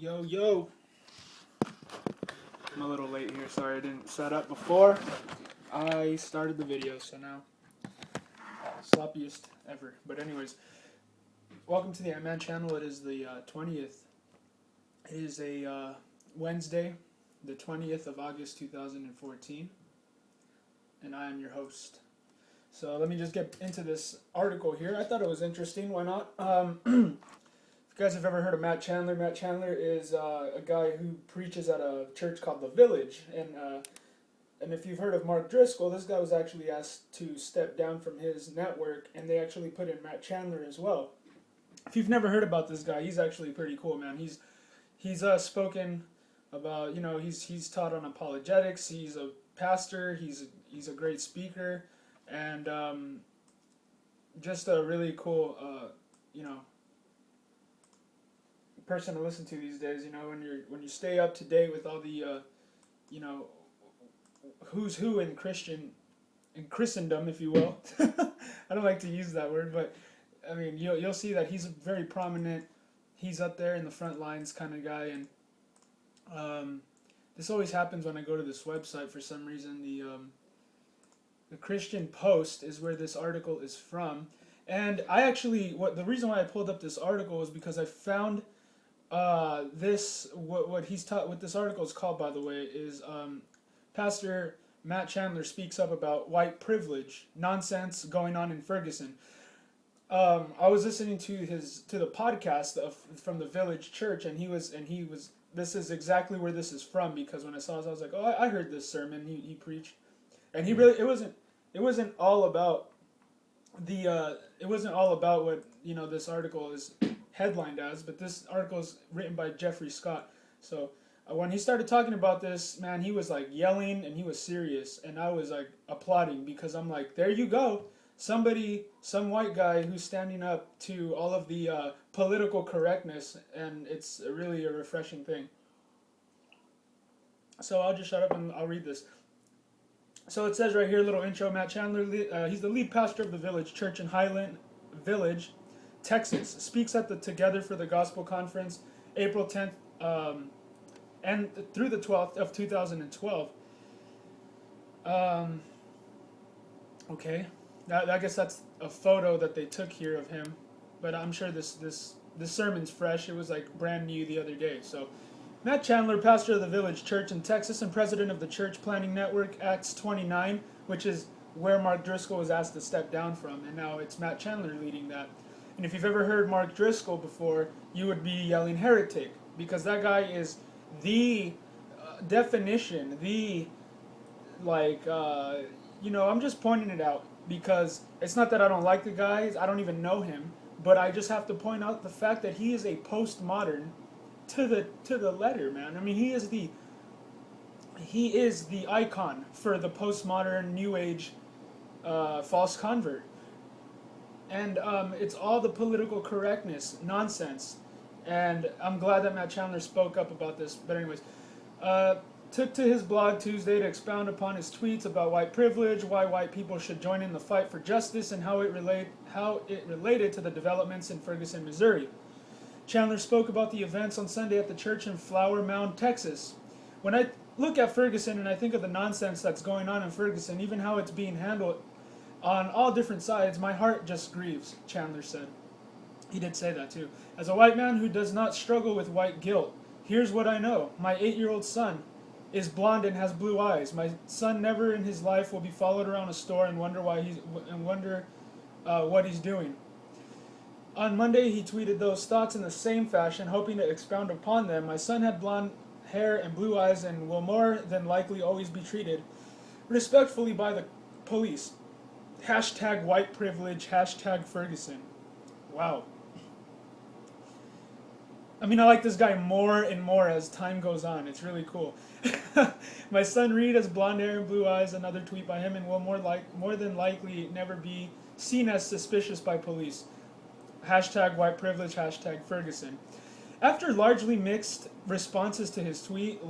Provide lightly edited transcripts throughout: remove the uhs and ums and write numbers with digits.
Yo. I'm a little late here. Sorry I didn't set up before I started the video, so now sloppiest ever. But anyways, welcome to the Ant-Man channel. It is the 20th. It is a Wednesday, the 20th of August 2014, and I am your host. So let me just get into this article here. I thought it was interesting. Why not? If you guys have ever heard of Matt Chandler is a guy who preaches at a church called The Village. And if you've heard of Mark Driscoll, this guy was actually asked to step down from his network, and they actually put in Matt Chandler as well. If you've never heard about this guy, he's actually pretty cool, man. He's spoken about, he's taught on apologetics. He's a pastor. He's a great speaker, and just a really cool, person to listen to these days. When you stay up to date with all the who's who in Christendom, if you will. I don't like to use that word, but I mean you'll see that he's a very prominent. He's up there in the front lines kind of guy, and this always happens when I go to this website for some reason. The Christian Post is where this article is from, and the reason why I pulled up this article is because I found what this article is called, by the way, is Pastor Matt Chandler speaks up about white privilege nonsense going on in Ferguson. I was listening to the podcast from the Village Church, and he was this is exactly where this is from, because when I saw it, I was like, oh, I heard this sermon he preached, and it wasn't all about what this article is headlined as, but this article is written by Jeffrey Scott. So when he started talking about this, man, he was like yelling and he was serious, and I was like applauding, because I'm like, there you go, some white guy who's standing up to all of the political correctness, and it's really a refreshing thing. So I'll just shut up and I'll read this. So it says right here, little intro. Matt Chandler, he's the lead pastor of the Village Church in Highland Village, Texas, speaks at the Together for the Gospel Conference, April 10th and through the 12th of 2012. Okay, I guess that's a photo that they took here of him, but I'm sure this sermon's fresh. It was like brand new the other day. So, Matt Chandler, pastor of the Village Church in Texas and president of the Church Planning Network, Acts 29, which is where Mark Driscoll was asked to step down from, and now it's Matt Chandler leading that. And if you've ever heard Mark Driscoll before, you would be yelling heretic, because that guy is the definition, I'm just pointing it out, because it's not that I don't like the guy, I don't even know him, but I just have to point out the fact that he is a postmodern to the letter, man. I mean, he is the icon for the postmodern new age false convert. And it's all the political correctness nonsense. And I'm glad that Matt Chandler spoke up about this. But anyways, took to his blog Tuesday to expound upon his tweets about white privilege, why white people should join in the fight for justice, and how it related to the developments in Ferguson, Missouri. Chandler spoke about the events on Sunday at the church in Flower Mound, Texas. When I look at Ferguson and I think of the nonsense that's going on in Ferguson, even how it's being handled on all different sides, my heart just grieves, Chandler said. He did say that too. As a white man who does not struggle with white guilt, here's what I know. My 8-year-old son is blonde and has blue eyes. My son never in his life will be followed around a store and wonder what he's doing. On Monday, he tweeted those thoughts in the same fashion, hoping to expound upon them. My son had blonde hair and blue eyes and will more than likely always be treated respectfully by the police. Hashtag white privilege, hashtag Ferguson. Wow. I mean, I like this guy more and more as time goes on. It's really cool. My son Reed has blonde hair and blue eyes, another tweet by him, and will more than likely never be seen as suspicious by police. Hashtag white privilege, hashtag Ferguson. After largely mixed responses to his tweet,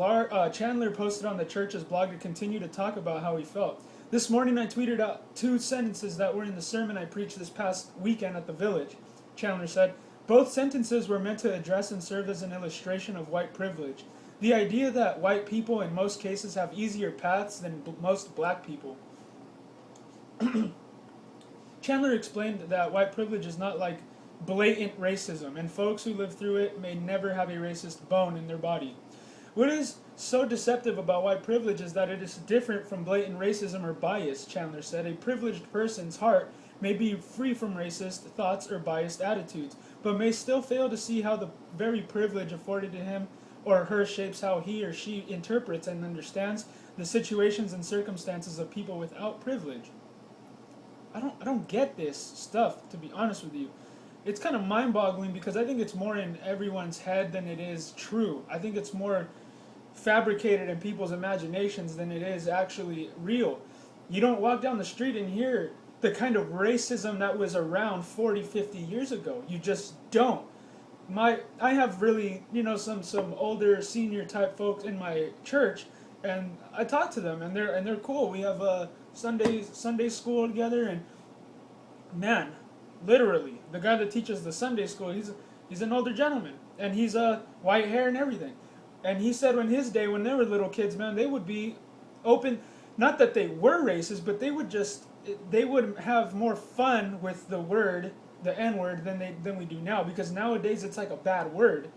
Chandler posted on the church's blog to continue to talk about how he felt. This morning I tweeted out 2 sentences that were in the sermon I preached this past weekend at the Village. Chandler said, Both sentences were meant to address and serve as an illustration of white privilege. The idea that white people in most cases have easier paths than most black people. Chandler explained that white privilege is not like blatant racism, and folks who live through it may never have a racist bone in their body. What is so deceptive about white privilege is that it is different from blatant racism or bias, Chandler said. A privileged person's heart may be free from racist thoughts or biased attitudes, but may still fail to see how the very privilege afforded to him or her shapes how he or she interprets and understands the situations and circumstances of people without privilege. I don't get this stuff, to be honest with you. It's kind of mind-boggling because I think it's more in everyone's head than it is true. I think it's more fabricated in people's imaginations than it is actually real. You don't walk down the street and hear the kind of racism that was around 40, 50 years ago. You just don't. I have really, some older senior type folks in my church, and I talk to them, and they're cool. We have a Sunday school together, and man, literally, the guy that teaches the Sunday school, he's an older gentleman, and he's white hair and everything. And he said when his day, when they were little kids, man, they would be open. Not that they were racist, but they would have more fun with the N-word, than we do now. Because nowadays it's like a bad word.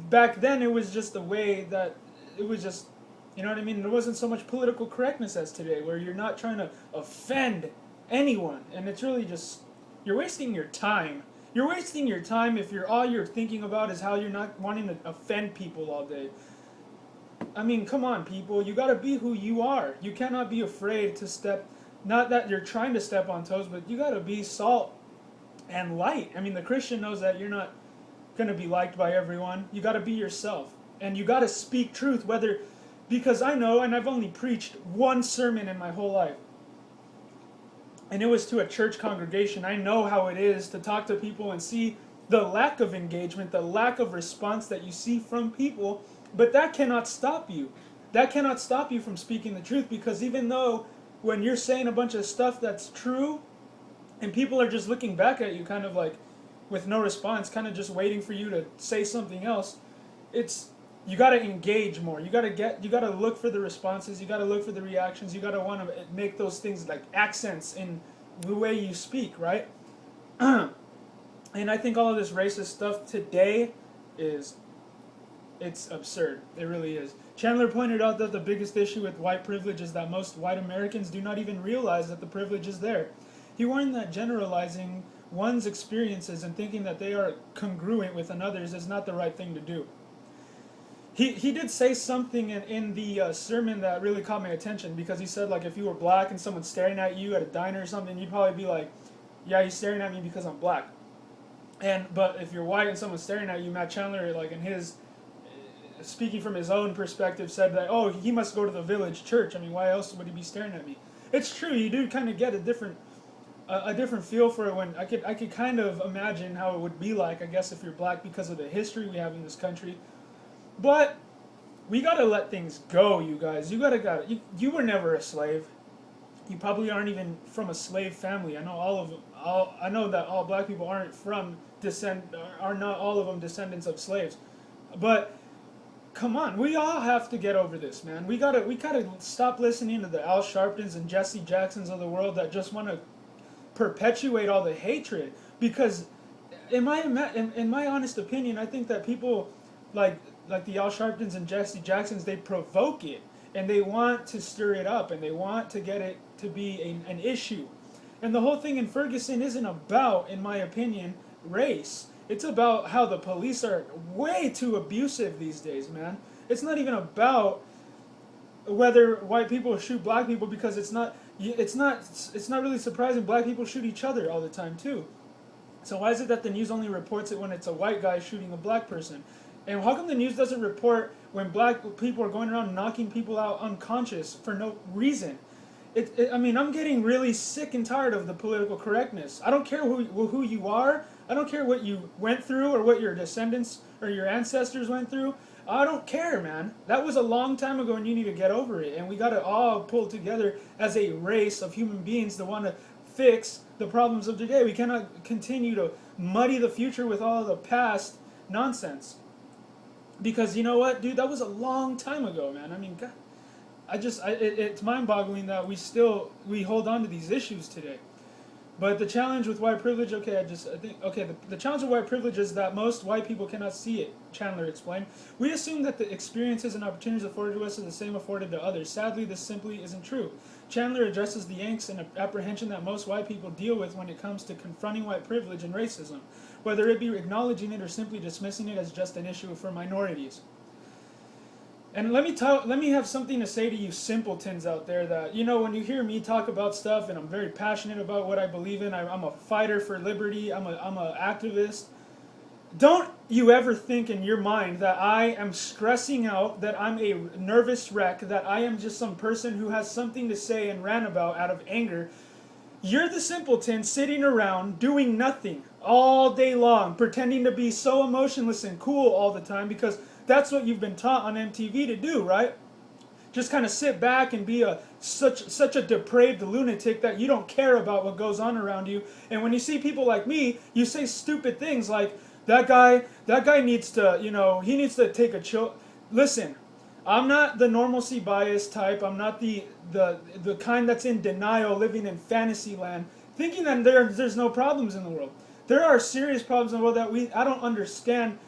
Back then it was just the way that it was just, you know what I mean? There wasn't so much political correctness as today, where you're not trying to offend anyone, and it's really just, you're wasting your time. You're wasting your time if all you're thinking about is how you're not wanting to offend people all day. I mean, come on, people. You got to be who you are. You cannot be afraid to step, not that you're trying to step on toes, but you got to be salt and light. I mean, the Christian knows that you're not going to be liked by everyone. You got to be yourself. And you got to speak truth, because I know, and I've only preached one sermon in my whole life, and it was to a church congregation. I know how it is to talk to people and see the lack of engagement, the lack of response that you see from people, but that cannot stop you. That cannot stop you from speaking the truth, because even though when you're saying a bunch of stuff that's true, and people are just looking back at you kind of like with no response, kind of just waiting for you to say something else, you got to engage more. You got to look for the responses. You got to look for the reactions. You got to want to make those things like accents in the way you speak, right? And I think all of this racist stuff today it's absurd. It really is. Chandler pointed out that the biggest issue with white privilege is that most white Americans do not even realize that the privilege is there. He warned that generalizing one's experiences and thinking that they are congruent with another's is not the right thing to do. He did say something in the sermon that really caught my attention, because he said, like, if you were black and someone's staring at you at a diner or something, you'd probably be like, yeah, he's staring at me because I'm black. But if you're white and someone's staring at you, Matt Chandler, like, in his, speaking from his own perspective, said that, oh, he must go to the village church. I mean, why else would he be staring at me? It's true, you do kind of get a different feel for it. When I could kind of imagine how it would be like, I guess, if you're black, because of the history we have in this country. But we gotta let things go, you guys. You were never a slave. You probably aren't even from a slave family. I know that all black people are not all of them descendants of slaves. But come on, we all have to get over this, man. We gotta stop listening to the Al Sharptons and Jesse Jacksons of the world that just want to perpetuate all the hatred. Because in my honest opinion, I think that people like the Al Sharptons and Jesse Jacksons, they provoke it, and they want to stir it up, and they want to get it to be an issue. And the whole thing in Ferguson isn't about, in my opinion, race. It's about how the police are way too abusive these days, man. It's not even about whether white people shoot black people, because it's not really surprising. Black people shoot each other all the time too. So why is it that the news only reports it when it's a white guy shooting a black person? And how come the news doesn't report when black people are going around knocking people out unconscious for no reason? I mean, I'm getting really sick and tired of the political correctness. I don't care who you are. I don't care what you went through or what your descendants or your ancestors went through. I don't care, man. That was a long time ago, and you need to get over it. And we got to all pull together as a race of human beings to want to fix the problems of today. We cannot continue to muddy the future with all of the past nonsense. Because you know what, dude, that was a long time ago, man. I mean, God, it's mind-boggling that we hold on to these issues today. But the challenge with white privilege, the challenge with white privilege is that most white people cannot see it, Chandler explained. We assume that the experiences and opportunities afforded to us are the same afforded to others. Sadly, this simply isn't true. Chandler addresses the angst and apprehension that most white people deal with when it comes to confronting white privilege and racism, whether it be acknowledging it or simply dismissing it as just an issue for minorities. And let me have something to say to you simpletons out there that, you know, when you hear me talk about stuff and I'm very passionate about what I believe in, I'm a fighter for liberty, I'm an activist. Don't you ever think in your mind that I am stressing out, that I'm a nervous wreck, that I am just some person who has something to say and rant about out of anger. You're the simpleton sitting around doing nothing all day long, pretending to be so emotionless and cool all the time because that's what you've been taught on MTV to do, right? Just kind of sit back and be such a depraved lunatic that you don't care about what goes on around you. And when you see people like me, you say stupid things like, that guy needs to, he needs to take a chill. Listen, I'm not the normalcy bias type. I'm not the kind that's in denial, living in fantasy land, thinking that there's no problems in the world. There are serious problems in the world that I don't understand.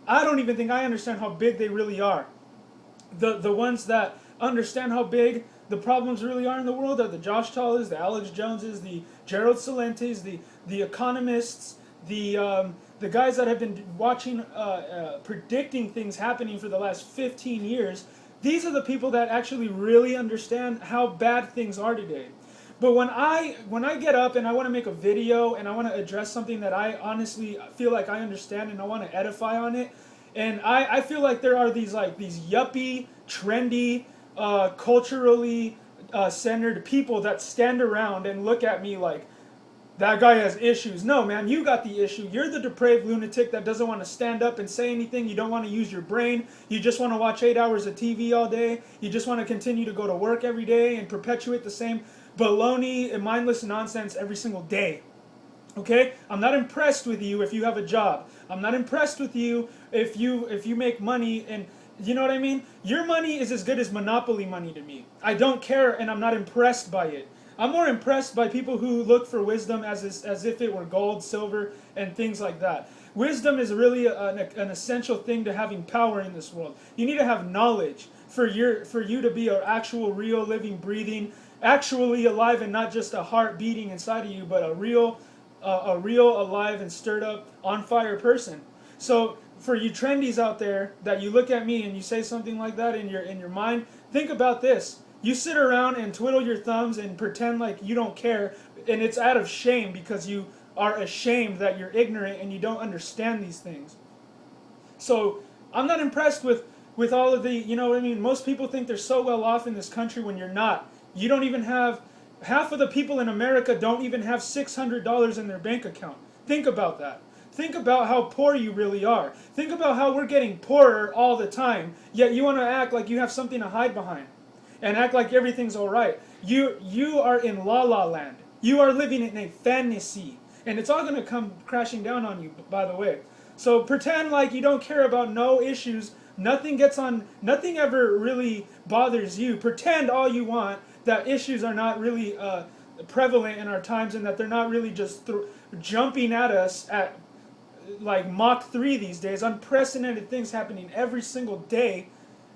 I don't even think I understand how big they really are. The ones that understand how big the problems really are in the world are the Josh Tallers, the Alex Joneses, the Gerald Celentes, the economists, the guys that have been watching, predicting things happening for the last 15 years. These are the people that actually really understand how bad things are today. But when I get up and I want to make a video and I want to address something that I honestly feel like I understand and I want to edify on it, and I feel like there are these yuppie, trendy, culturally centered people that stand around and look at me like, that guy has issues. No, man, you got the issue. You're the depraved lunatic that doesn't want to stand up and say anything. You don't want to use your brain. You just want to watch 8 hours of TV all day. You just want to continue to go to work every day and perpetuate the same baloney and mindless nonsense every single day. Okay? I'm not impressed with you if you have a job. I'm not impressed with you if you make money, and you know what I mean? Your money is as good as monopoly money to me. I don't care, and I'm not impressed by it. I'm more impressed by people who look for wisdom as if it were gold, silver, and things like that. Wisdom is really an essential thing to having power in this world. You need to have knowledge for you to be an actual, real, living, breathing, actually alive, and not just a heart beating inside of you, but a real, alive and stirred up, on fire person. So for you trendies out there that you look at me and you say something like that in your mind, think about this. You sit around and twiddle your thumbs and pretend like you don't care, and it's out of shame because you are ashamed that you're ignorant and you don't understand these things. So I'm not impressed with all of the, you know what I mean? Most people think they're so well off in this country when you're not. You don't even have, half of the people in America don't even have $600 in their bank account. Think about that. Think about how poor you really are. Think about how we're getting poorer all the time, yet you want to act like you have something to hide behind and act like everything's all right. You are in la la land. You are living in a fantasy, and it's all going to come crashing down on you, by the way. So pretend like you don't care about no issues. Nothing ever really bothers you. Pretend all you want that issues are not really prevalent in our times, and that they're not really just jumping at us at like Mach 3 these days. Unprecedented things happening every single day.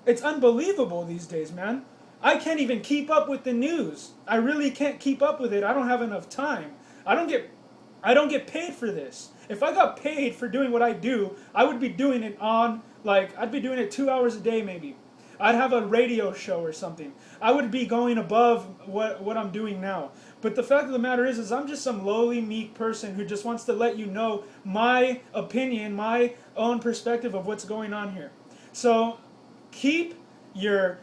It's unbelievable these days, man. I can't even keep up with the news. I really can't keep up with it. I don't have enough time. I don't get paid for this. If I got paid for doing what I do, I would be doing it I'd be doing it 2 hours a day maybe. I'd have a radio show or something. I would be going above what I'm doing now. But the fact of the matter is I'm just some lowly, meek person who just wants to let you know my opinion, my own perspective of what's going on here. So keep your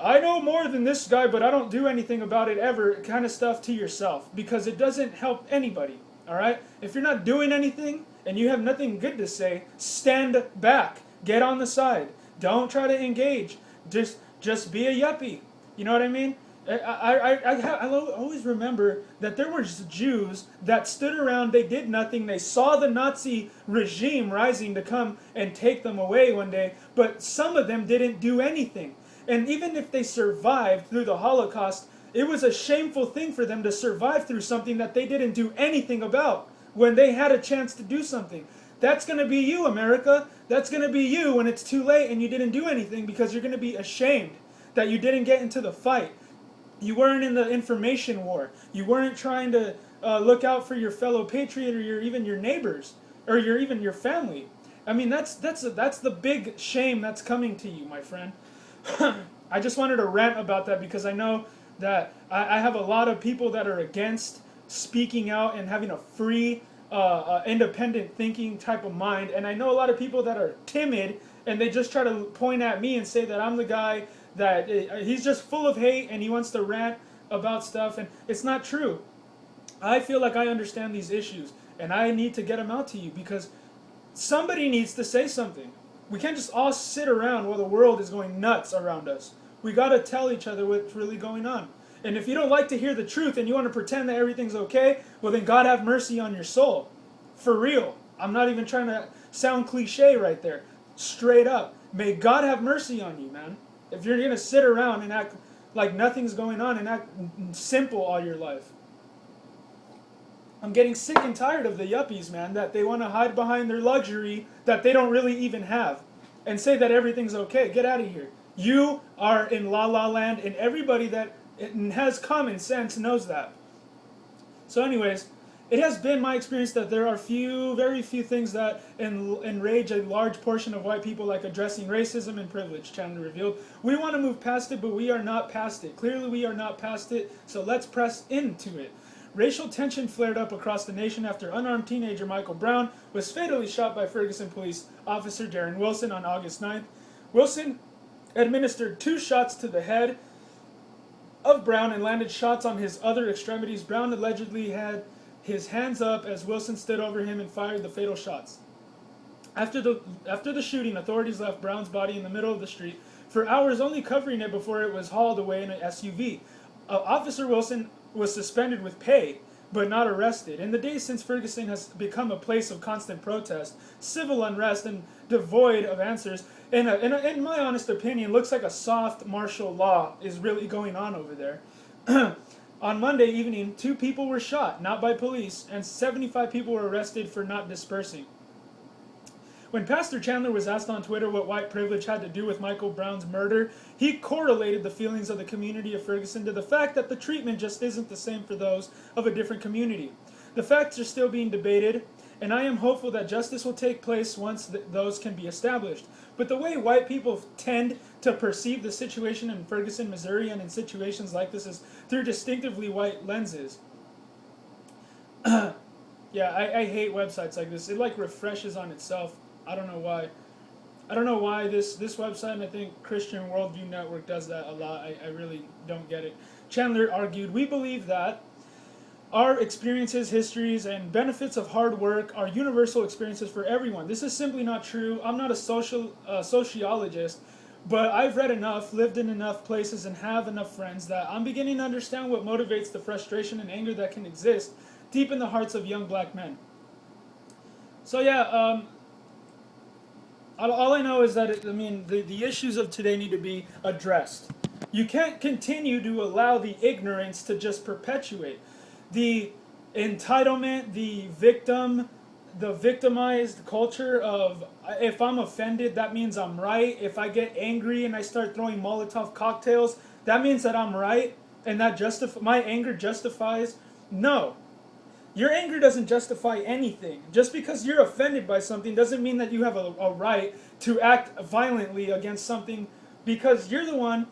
I know more than this guy, but I don't do anything about it ever kind of stuff to yourself, because it doesn't help anybody, all right? If you're not doing anything and you have nothing good to say, stand back. Get on the side. Don't try to engage. Just be a yuppie. You know what I mean? I always remember that there were Jews that stood around, they did nothing, they saw the Nazi regime rising to come and take them away one day, but some of them didn't do anything. And even if they survived through the Holocaust, it was a shameful thing for them to survive through something that they didn't do anything about when they had a chance to do something. That's going to be you, America. That's going to be you when it's too late and you didn't do anything, because you're going to be ashamed that you didn't get into the fight. You weren't in the information war. You weren't trying to look out for your fellow patriot or even your neighbors or even your family. I mean, that's the big shame that's coming to you, my friend. I just wanted to rant about that because I know that I have a lot of people that are against speaking out and having a free, independent thinking type of mind. And I know a lot of people that are timid and they just try to point at me and say that I'm the guy that he's just full of hate and he wants to rant about stuff. And it's not true. I feel like I understand these issues and I need to get them out to you because somebody needs to say something. We can't just all sit around while the world is going nuts around us. We got to tell each other what's really going on. And if you don't like to hear the truth and you want to pretend that everything's okay, well then God have mercy on your soul. For real. I'm not even trying to sound cliche right there. Straight up. May God have mercy on you, man. If you're going to sit around and act like nothing's going on and act simple all your life. I'm getting sick and tired of the yuppies, man, that they want to hide behind their luxury that they don't really even have and say that everything's okay. Get out of here. You are in la la land, and everybody that has common sense knows that. So anyways, it has been my experience that there are very few things that enrage a large portion of white people, like addressing racism and privilege, Chandler revealed. We want to move past it, but we are not past it. Clearly we are not past it, so let's press into it. Racial tension flared up across the nation after unarmed teenager Michael Brown was fatally shot by Ferguson police officer Darren Wilson on August 9th. Wilson administered 2 shots to the head of Brown and landed shots on his other extremities. Brown allegedly had his hands up as Wilson stood over him and fired the fatal shots. After the shooting, authorities left Brown's body in the middle of the street for hours, only covering it before it was hauled away in an SUV. Officer Wilson was suspended with pay, but not arrested. In the days since Ferguson has become a place of constant protest, civil unrest, and devoid of answers, in my honest opinion, looks like a soft martial law is really going on over there. On Monday evening, 2 people were shot, not by police, and 75 people were arrested for not dispersing. When Pastor Chandler was asked on Twitter what white privilege had to do with Michael Brown's murder, he correlated the feelings of the community of Ferguson to the fact that the treatment just isn't the same for those of a different community. The facts are still being debated, and I am hopeful that justice will take place once those can be established. But the way white people tend to perceive the situation in Ferguson, Missouri, and in situations like this is through distinctively white lenses. Yeah, I hate websites like this. It like refreshes on itself. I don't know why. I don't know why this website, and I think Christian Worldview Network does that a lot. I really don't get it. Chandler argued, "We believe that our experiences, histories, and benefits of hard work are universal experiences for everyone. This is simply not true. I'm not a sociologist, but I've read enough, lived in enough places, and have enough friends that I'm beginning to understand what motivates the frustration and anger that can exist deep in the hearts of young black men." So yeah, all I know is that the issues of today need to be addressed. You can't continue to allow the ignorance to just perpetuate. The entitlement, the victimized culture of, if I'm offended, that means I'm right. If I get angry and I start throwing Molotov cocktails, that means that I'm right, and that my anger justifies. No. Your anger doesn't justify anything. Just because you're offended by something doesn't mean that you have a right to act violently against something, because you're the one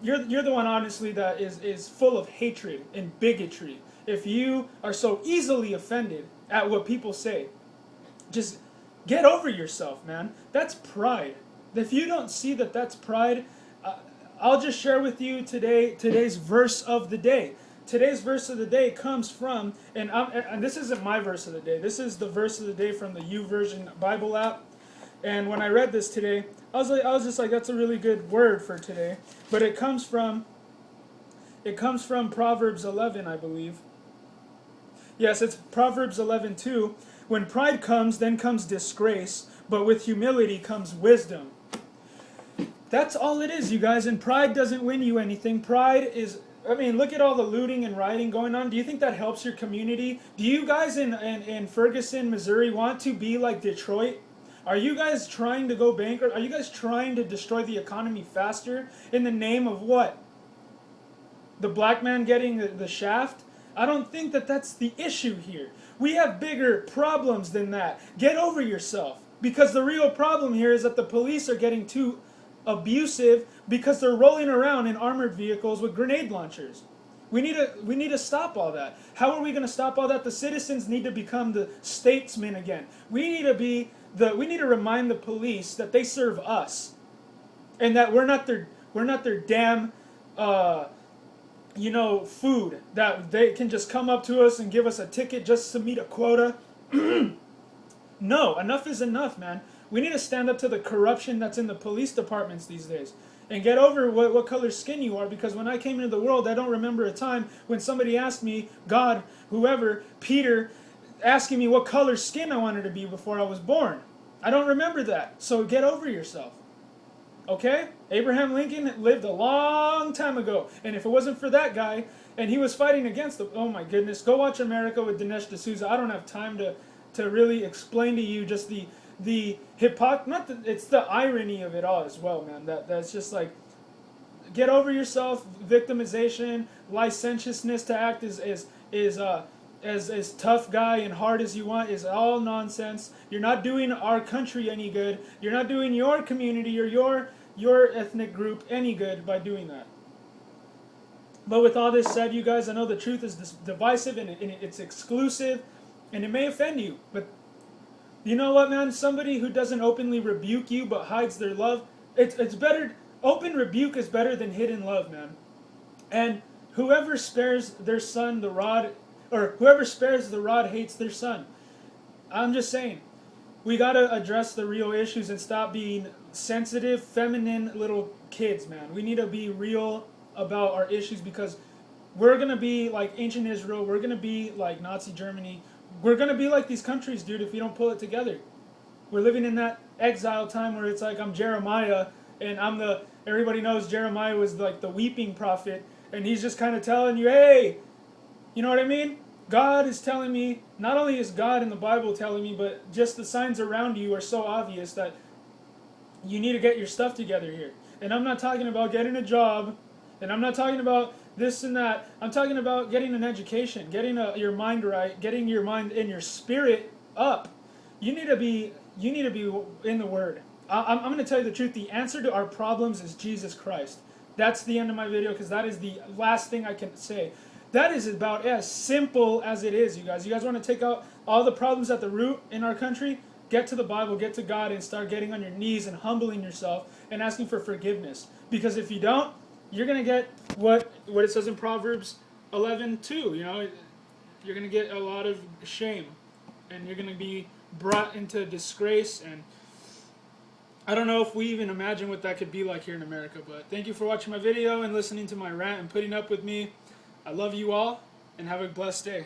honestly that is full of hatred and bigotry. If you are so easily offended at what people say, just get over yourself, man. That's pride. If you don't see that that's pride, I'll just share with you today's verse of the day. Today's verse of the day comes from, and this isn't my verse of the day. This is the verse of the day from the YouVersion Bible app. And when I read this today, I was just like, that's a really good word for today. But it comes from It comes from Proverbs 11, I believe. Yes, it's Proverbs 11:2. When pride comes, then comes disgrace, but with humility comes wisdom. That's all it is, you guys, and pride doesn't win you anything. Pride is, I mean, look at all the looting and rioting going on. Do you think that helps your community? Do you guys in Ferguson, Missouri want to be like Detroit? Are you guys trying to go bankrupt? Are you guys trying to destroy the economy faster in the name of what? The black man getting the shaft? I don't think that that's the issue here. We have bigger problems than that. Get over yourself. Because the real problem here is that the police are getting too abusive because they're rolling around in armored vehicles with grenade launchers. We need to stop all that. How are we going to stop all that? The citizens need to become the statesmen again. We need to remind the police that they serve us, and that we're not their damn food, that they can just come up to us and give us a ticket just to meet a quota. No, enough is enough, man. We need to stand up to the corruption that's in the police departments these days. And get over what color skin you are, because when I came into the world, I don't remember a time when somebody asked me, God, whoever, Peter, asking me what color skin I wanted to be before I was born. I don't remember that. So get over yourself. Okay? Abraham Lincoln lived a long time ago. And if it wasn't for that guy, and he was fighting against the, oh my goodness, go watch America with Dinesh D'Souza. I don't have time to really explain to you just the it's the irony of it all as well, man. That's just like, get over yourself. Victimization, licentiousness to act as tough guy and hard as you want is all nonsense. You're not doing our country any good. You're not doing your community or your ethnic group any good by doing that. But with all this said, you guys, I know the truth is divisive and it's exclusive, and it may offend you, but you know what, man? Somebody who doesn't openly rebuke you but hides their love, it's better. Open rebuke is better than hidden love, man. And whoever spares their son the rod, or whoever spares the rod hates their son. I'm just saying, we gotta address the real issues and stop being sensitive, feminine little kids, man. We need to be real about our issues, because we're gonna be like ancient Israel. We're gonna be like Nazi Germany. We're going to be like these countries, dude, if we don't pull it together. We're living in that exile time where it's like I'm Jeremiah, and everybody knows Jeremiah was like the weeping prophet, and he's just kind of telling you, hey, you know what I mean? God is telling me, not only is God in the Bible telling me, but just the signs around you are so obvious that you need to get your stuff together here. And I'm not talking about getting a job, and I'm not talking about this and that. I'm talking about getting an education, getting your mind right, getting your mind and your spirit up. You need to be in the Word. I'm going to tell you the truth. The answer to our problems is Jesus Christ. That's the end of my video, because that is the last thing I can say. That is about as simple as it is, you guys. You guys want to take out all the problems at the root in our country? Get to the Bible, get to God, and start getting on your knees and humbling yourself and asking for forgiveness. Because if you don't, you're going to get what it says in Proverbs 11:2, you know, you're going to get a lot of shame, and you're going to be brought into disgrace, and I don't know if we even imagine what that could be like here in America. But thank you for watching my video and listening to my rant and putting up with me. I love you all, and have a blessed day.